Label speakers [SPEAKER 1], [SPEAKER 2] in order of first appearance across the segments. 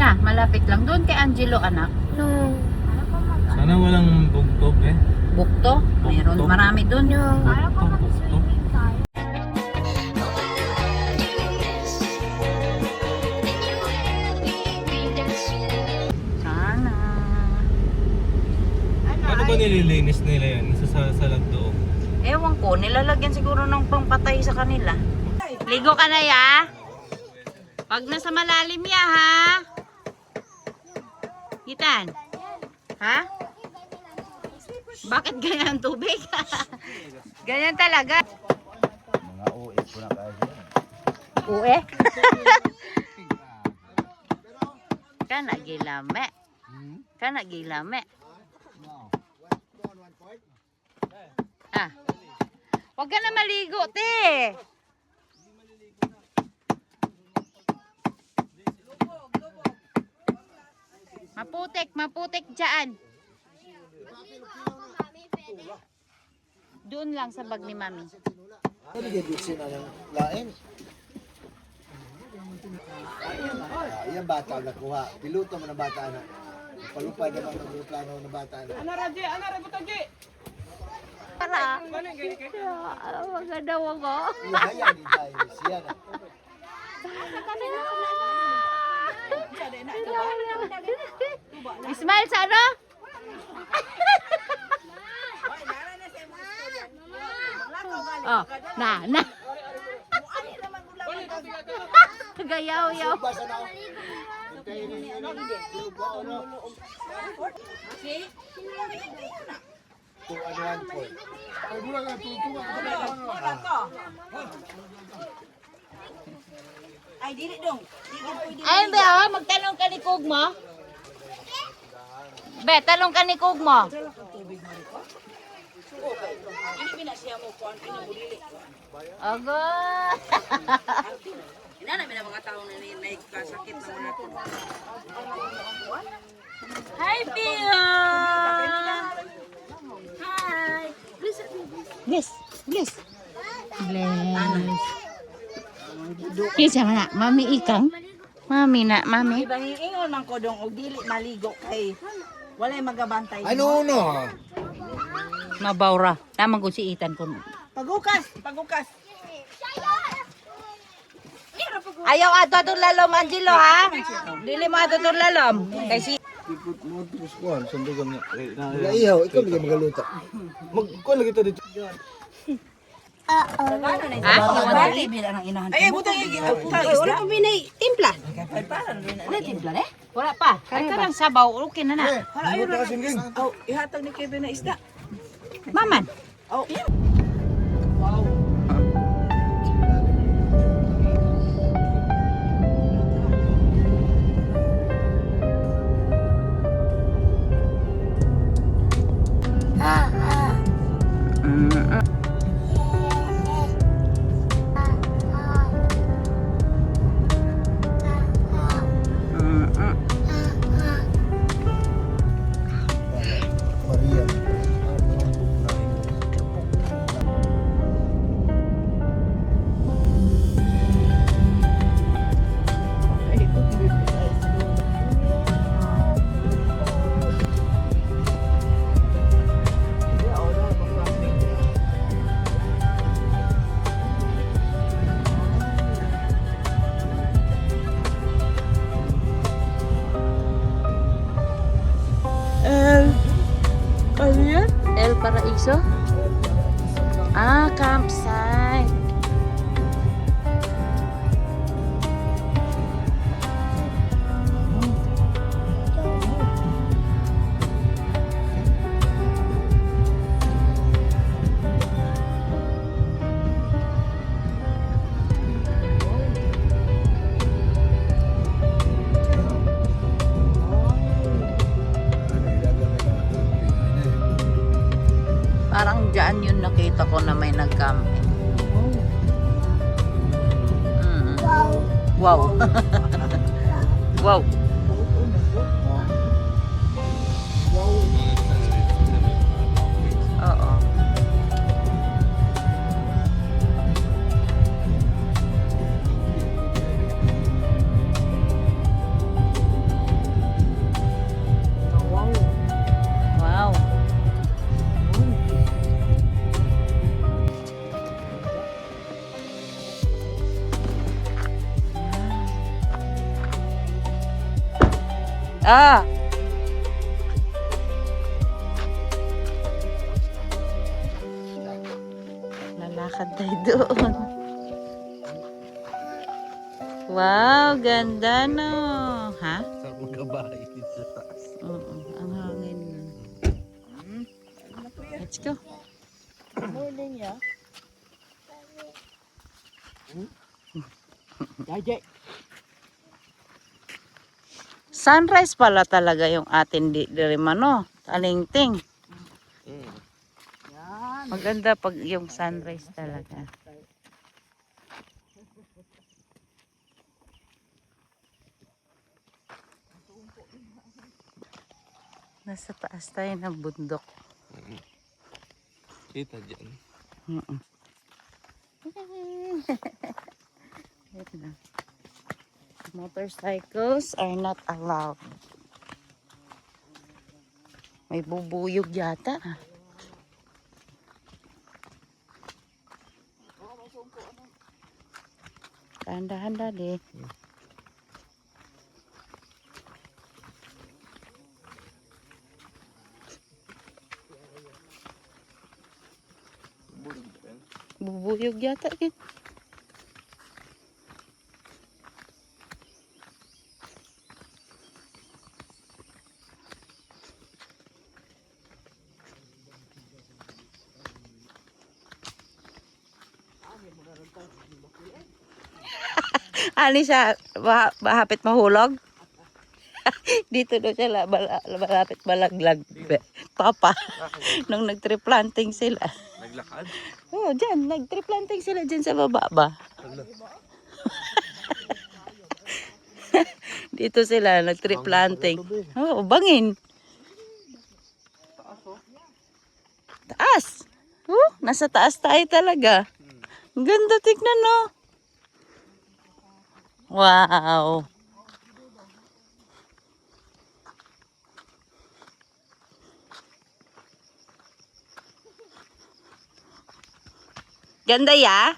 [SPEAKER 1] na, malapit lang. Doon kay Angelo, anak.
[SPEAKER 2] No.
[SPEAKER 3] Sana walang bugtog eh.
[SPEAKER 1] Bukto? Meron,
[SPEAKER 3] Bukto.
[SPEAKER 1] marami doon.
[SPEAKER 3] Bugtog.
[SPEAKER 1] Sana.
[SPEAKER 3] Ano ba nililinis nila yan? Sa lagdo.
[SPEAKER 1] Ewan ko, nilalagyan siguro ng pangpatay sa kanila. Ligo ka na ya? Pag nasa malalim ya ha? Gitan? Ha? Bakit ganyan ang tubig? Ganyan talaga.
[SPEAKER 4] Mga uwi ko na kayo.
[SPEAKER 1] Uwe? Kana gilame. Kana gilame. Ah. Huwag ka na maligo, te. Maputik dyan. Doon lang sa bag ni mami.
[SPEAKER 4] Ano gagawin na ng lain? Yan bata nakuha. Piluto mo na bata na. Palupad naman ng plano ng bata na.
[SPEAKER 1] Para. Maganda ako.
[SPEAKER 4] Ihayan ni siya na.
[SPEAKER 1] Ismail sa ano? Oh, na. Gayaw-yaw.
[SPEAKER 4] Basa na ako. Hintayin ni Luba o no? Kung ano yan po.
[SPEAKER 5] Ay, dili dong.
[SPEAKER 1] Ayun ba, magtanong ka ni Kugmo? Be, tanong ka ni Kugmo.
[SPEAKER 5] Dili binasya mo kuan kini mo dili.
[SPEAKER 1] Ogo.
[SPEAKER 5] Ina na mina mga tawo na kasakit na mga to.
[SPEAKER 1] Hi, Pio.
[SPEAKER 5] Hi.
[SPEAKER 1] Bless. Bless. Kisa na, mami ikang. Mami na, mami.
[SPEAKER 5] Iba hiingon man ko dong og dili maligo kay walay magabantay.
[SPEAKER 4] Ano no?
[SPEAKER 1] Mabawra. Tamang ko si Ethan ko.
[SPEAKER 5] Pagukas.
[SPEAKER 1] Ayaw ato itong lalom, Angelo, ha? Dili mo ato itong lalom. Kasi
[SPEAKER 3] Sandugan niya.
[SPEAKER 4] Ihaw, ikaw bigyan magaluto.
[SPEAKER 3] Magkuhan lagi ito dito.
[SPEAKER 5] Bali bila nang inahan. Ay butang igi. Wala pa binay timpla. Wala timpla eh?
[SPEAKER 1] wala pa. Kahit ka lang sabaw, okay na na.
[SPEAKER 5] Wala ayo na. Oh, ihatag ni Kevin na isda.
[SPEAKER 1] Maman.
[SPEAKER 5] Oh.
[SPEAKER 4] Maria.
[SPEAKER 1] El Paraiso? Ah, campsite. Parang dyan yun nakita ko na may nag-camping. Wow. Wow. Oo. Ah. Lalakad tayo doon. Wow, ganda no. Ha?
[SPEAKER 3] Sa magkabahay dito sa taas.
[SPEAKER 1] Oo, ang hangin nun. Let's go.
[SPEAKER 5] Morning ya.
[SPEAKER 1] Sunrise pala talaga yung atin di mano. Talingting. Maganda pag yung sunrise talaga. Nasa taas tayo ng bundok.
[SPEAKER 3] Kita dyan.
[SPEAKER 1] Mm-mm. Wait na. Motorcycles are not allowed. May bubuyog yata. Dahan-dahan dali. Bubuyog yata eh. Ani siya, mahapit mahulog? Dito daw siya malapit malaglag. Papa, nung nag-tree planting sila.
[SPEAKER 3] Naglakad?
[SPEAKER 1] Oh, dyan, nag-tree planting sila dyan sa baba ba? Dito sila, nag-tree planting. Oh, bangin. Taas. Nasa taas tayo talaga. Ang ganda, tignan no. Wow. Ganda ya.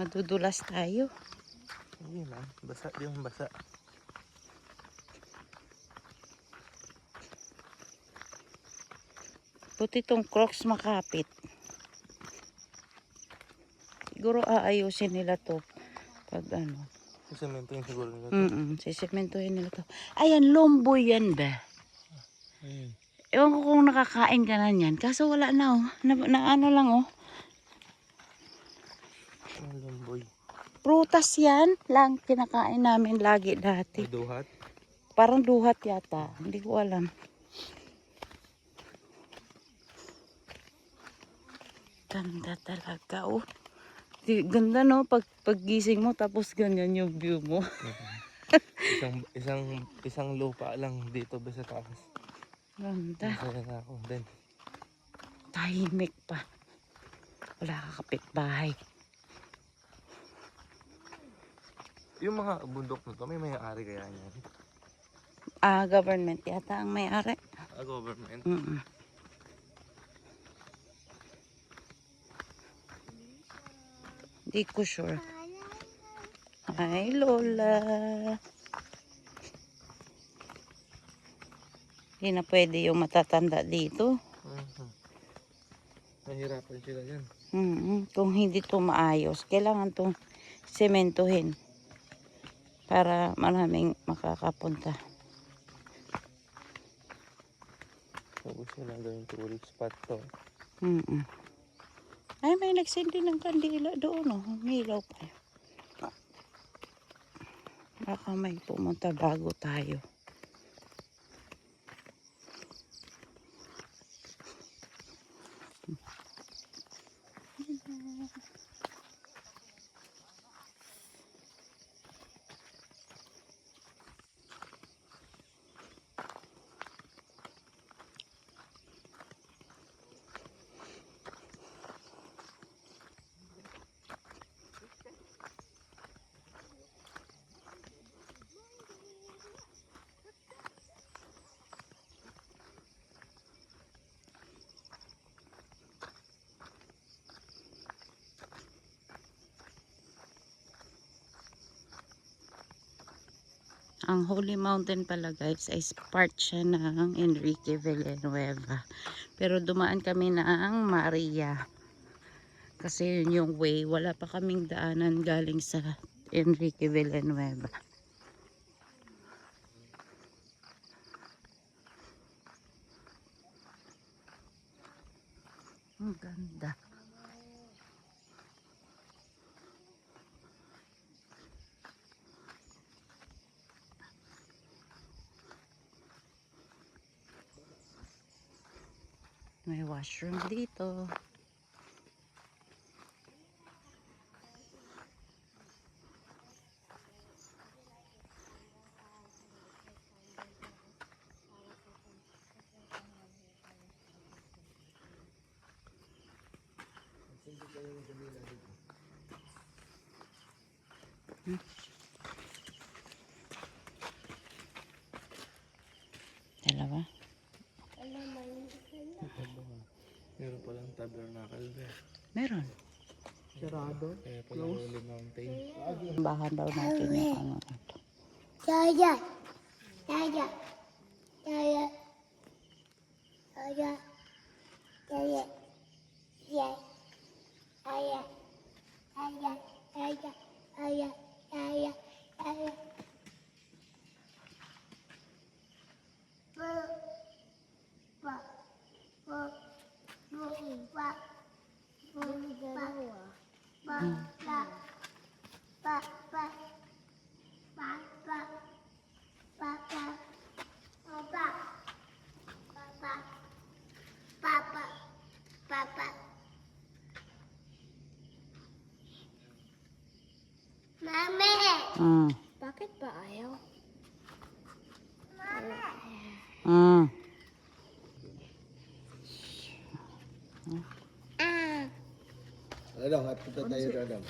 [SPEAKER 1] Madudulas tayo.
[SPEAKER 3] Hindi na. Basa yung basa.
[SPEAKER 1] Buti tong Crocs makapit. Siguro aayusin nila to pag ano.
[SPEAKER 3] Semento yung siguro nila.
[SPEAKER 1] Sisementohin nila to. Ayan, lomboy yan ba? Ewan ko kung nakakain ka na yan. Kaso wala na oh. Na ano lang oh.
[SPEAKER 3] Lamboy.
[SPEAKER 1] Prutas yan. Lang kinakain namin lagi dati.
[SPEAKER 3] Ay, duhat.
[SPEAKER 1] Parang duhat yata. Hindi ko alam. Ganda talaga oh. Ganda no paggising mo tapos ganyan yung view mo.
[SPEAKER 3] isang lupa lang dito ba sa taas.
[SPEAKER 1] Ganda.
[SPEAKER 3] Masaya na ako din.
[SPEAKER 1] Tahimik pa. Wala ka kapitbahay.
[SPEAKER 3] Yung mga bundok nito, may may-ari kaya niyan?
[SPEAKER 1] Government yata ang may-ari.
[SPEAKER 3] Government?
[SPEAKER 1] Di ko sure. Hi, Lola. Hindi na pwede yung matatanda dito.
[SPEAKER 3] Nahirapan sila yan.
[SPEAKER 1] Kung hindi to maayos, kailangan tong sementohin para maraming makakapunta.
[SPEAKER 3] Gusto na gawing tourist spot to.
[SPEAKER 1] Ay, may nagsindi ng kandila doon. Oh. Umilaw pa. Baka may pumunta bago tayo. Ang Holy Mountain pala guys ay part siya ng Enrique Villanueva. Pero dumaan kami ng Maria. Kasi yun yung way. Wala pa kaming daanan galing sa Enrique Villanueva. Ang ganda. May washroom dito. Dalawa.
[SPEAKER 3] Meron palang tabernacle ba?
[SPEAKER 1] Meron.
[SPEAKER 3] Kaya pala Holy Mountain.
[SPEAKER 1] Bahan daw natin yung ano.
[SPEAKER 2] Yaya. Yaya. Yaya. Yaya. Yaya. Yaya. Yaya. Yaya. Yaya. Yaya. Yaya. Yaya. Mami!
[SPEAKER 1] Mm.
[SPEAKER 2] Bakit ba ayaw?
[SPEAKER 1] Mm.
[SPEAKER 4] Ano, at punta tayo doon. Adam.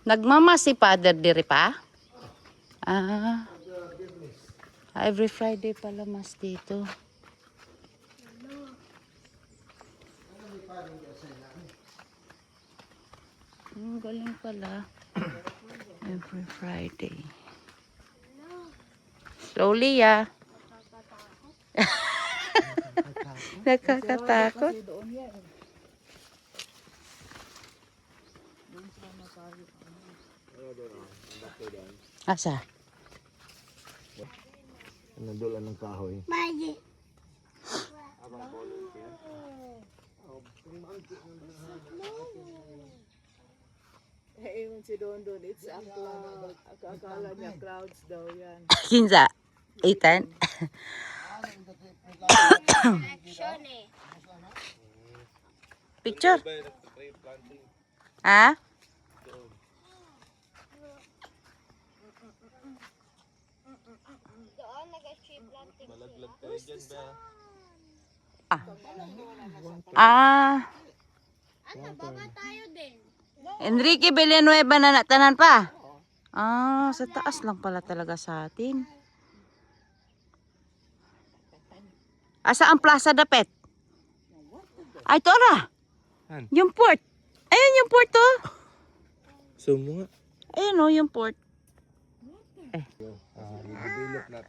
[SPEAKER 1] Nagmama si Father diri pa? Ah. Every Friday pala mas dito. Galing pala. Every Friday. Slowly ya. Nakakatakot. Asa?
[SPEAKER 4] Nandulan ng kahoy.
[SPEAKER 2] Magi.
[SPEAKER 5] Ewan si Dondon, it's a cloud. Akala niya clouds daw yan.
[SPEAKER 1] Kinza. 8 Picture? Ha?
[SPEAKER 3] Malaglag tayo dyan ba?
[SPEAKER 1] Ah. Enrique Villanueva na natanan pa? Ah, sa taas lang pala talaga sa atin. Asa ang Plaza Dapet? Ay, ito ra.
[SPEAKER 3] Han?
[SPEAKER 1] Yung port. Ayun yung port oh.
[SPEAKER 3] Zoom mo nga.
[SPEAKER 1] Ayun oh, yung port.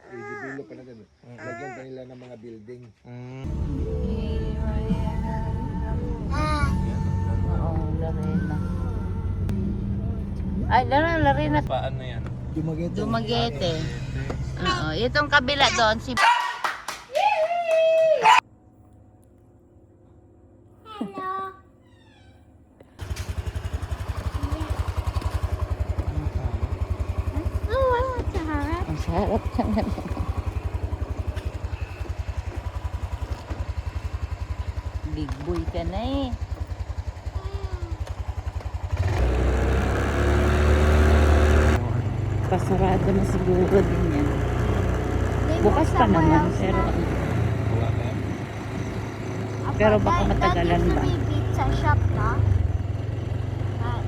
[SPEAKER 4] I-develop pa natin. Lagyan pa nila ng mga building.
[SPEAKER 1] Oo, Larena. Ay, Larena.
[SPEAKER 3] Paano yan?
[SPEAKER 1] Dumaguete. Oo, itong kabila doon si ang sarap ka na. Big boy ka na eh. Pasarado na siguro din yan. Bukas pa naman pero
[SPEAKER 3] Wala na yan.
[SPEAKER 1] Pero baka matagalan ba?
[SPEAKER 2] That used to be pizza shop, no?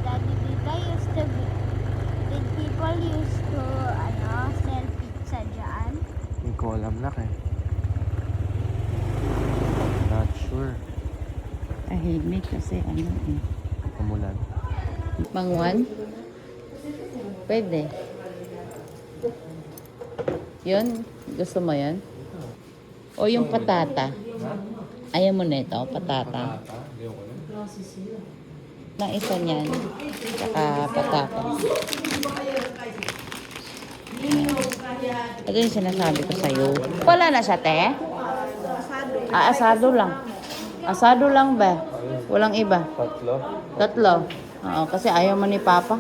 [SPEAKER 2] Daddy, did they used to be... Did people used to, sell pizza dyan?
[SPEAKER 3] Hindi ko alam na eh. Not sure.
[SPEAKER 1] Tahimik kasi ano eh.
[SPEAKER 3] Umulan.
[SPEAKER 1] Mangwan? Pwede. Yun? Gusto mo yun? O yung patata? Ayaw mo na ito, patata. Na isa niyan. Saka patata. Ito yung sinasabi ko sa'yo. Wala na siya, te? Asado lang. Asado lang ba? Walang iba. Tatlo. Oo, kasi ayaw mo ni Papa.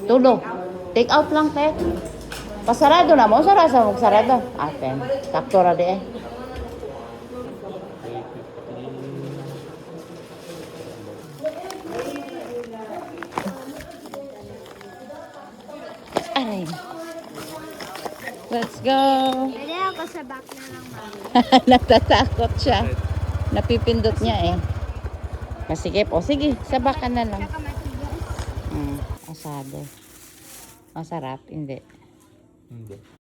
[SPEAKER 1] Tulo. Take out lang, te. Pasarado na mo. Sarado mo. Sarado. Aten. Taktora di eh. Aray. Let's go.
[SPEAKER 2] Pwede ako sa back na lang, mami.
[SPEAKER 1] Natatakot siya. Napipindot niya eh. Masikip. O sige, sabakan na lang.
[SPEAKER 2] Saka matigas.
[SPEAKER 1] Asado. Masarap, hindi.
[SPEAKER 3] Hindi.